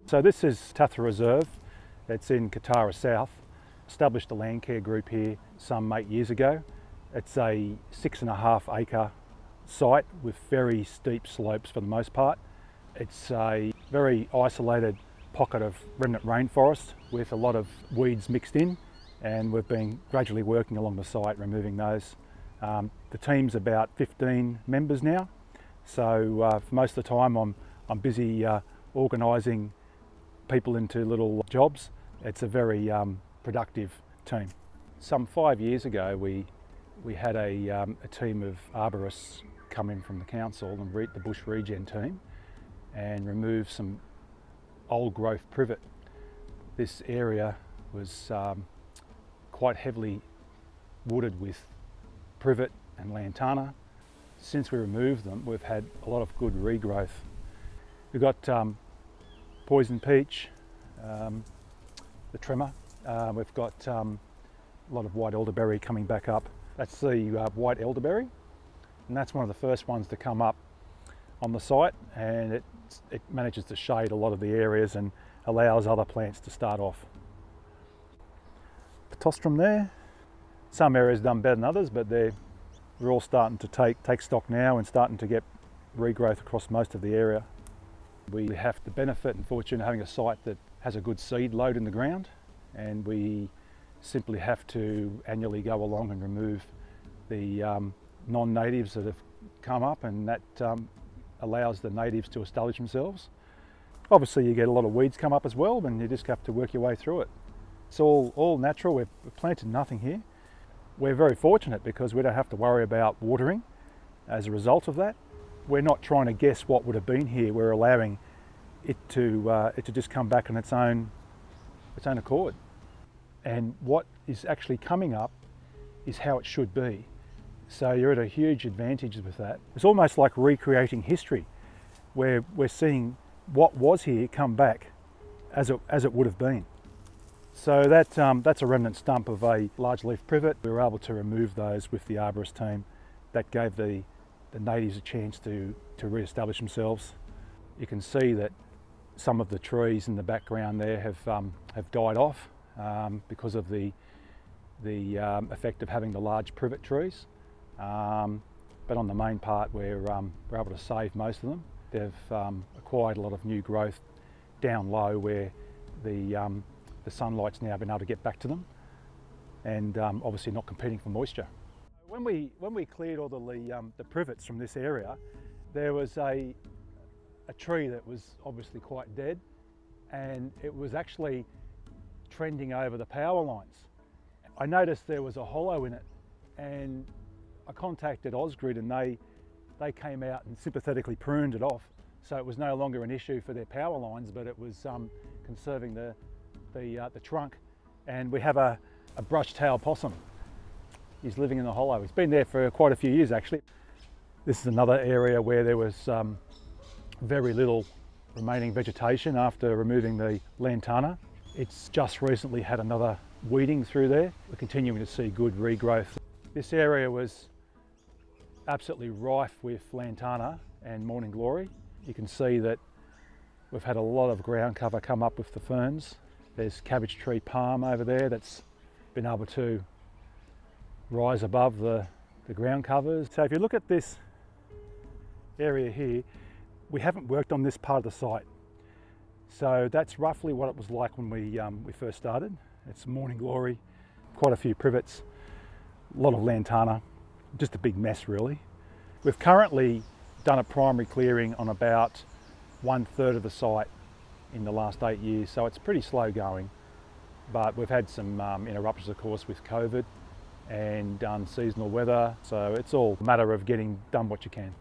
So this is Tathra Reserve. It's in Kotara South. Established a landcare group here some 8 years ago. It's a 6.5 acre site with very steep slopes for the most part. It's a very isolated pocket of remnant rainforest with a lot of weeds mixed in, and we've been gradually working along the site, removing those. The team's about 15 members now, so for most of the time I'm busy organising people into little jobs. It's a very productive team. Some 5 years ago we had a team of arborists come in from the council and the bush regen team and remove some old growth privet. This area was quite heavily wooded with privet and lantana. Since we removed them, we've had a lot of good regrowth. We've got poison peach, the tremor. We've got a lot of white elderberry coming back up. That's the white elderberry, and that's one of the first ones to come up on the site, and it manages to shade a lot of the areas and allows other plants to start off. Pitostrum there. Some areas done better than others, but we're all starting to take stock now and starting to get regrowth across most of the area. We have the benefit and fortune of having a site that has a good seed load in the ground, and we simply have to annually go along and remove the non-natives that have come up, and that allows the natives to establish themselves. Obviously you get a lot of weeds come up as well, and you just have to work your way through it. It's all natural. We've planted nothing here. We're very fortunate because we don't have to worry about watering as a result of that. We're not trying to guess what would have been here. We're allowing it to just come back on its own accord. And what is actually coming up is how it should be. So you're at a huge advantage with that. It's almost like recreating history, where we're seeing what was here come back as it would have been. So that's a remnant stump of a large leaf privet. We were able to remove those with the arborist team. That gave the natives a chance to re-establish themselves. You can see that some of the trees in the background there have died off because of the effect of having the large privet trees. But on the main part we're able to save most of them. They've acquired a lot of new growth down low where the sunlight's now been able to get back to them, and obviously not competing for moisture. When we cleared all the privets from this area, there was a tree that was obviously quite dead, and it was actually trending over the power lines. I noticed there was a hollow in it, and I contacted Ausgrid, and they came out and sympathetically pruned it off, so it was no longer an issue for their power lines, but it was conserving the trunk. And we have a brush-tail possum. He's living in the hollow. He's been there for quite a few years actually. This is another area where there was very little remaining vegetation after removing the lantana. It's just recently had another weeding through there. We're continuing to see good regrowth. This area was absolutely rife with lantana and morning glory. You can see that we've had a lot of ground cover come up with the ferns. There's cabbage tree palm over there that's been able to rise above the ground covers. So if you look at this area here, we haven't worked on this part of the site. So that's roughly what it was like when we first started. It's morning glory, quite a few privets, a lot of lantana, just a big mess really. We've currently done a primary clearing on about 1/3 of the site in the last 8 years, so it's pretty slow going. But we've had some interruptions of course with COVID and unseasonal weather, so it's all a matter of getting done what you can.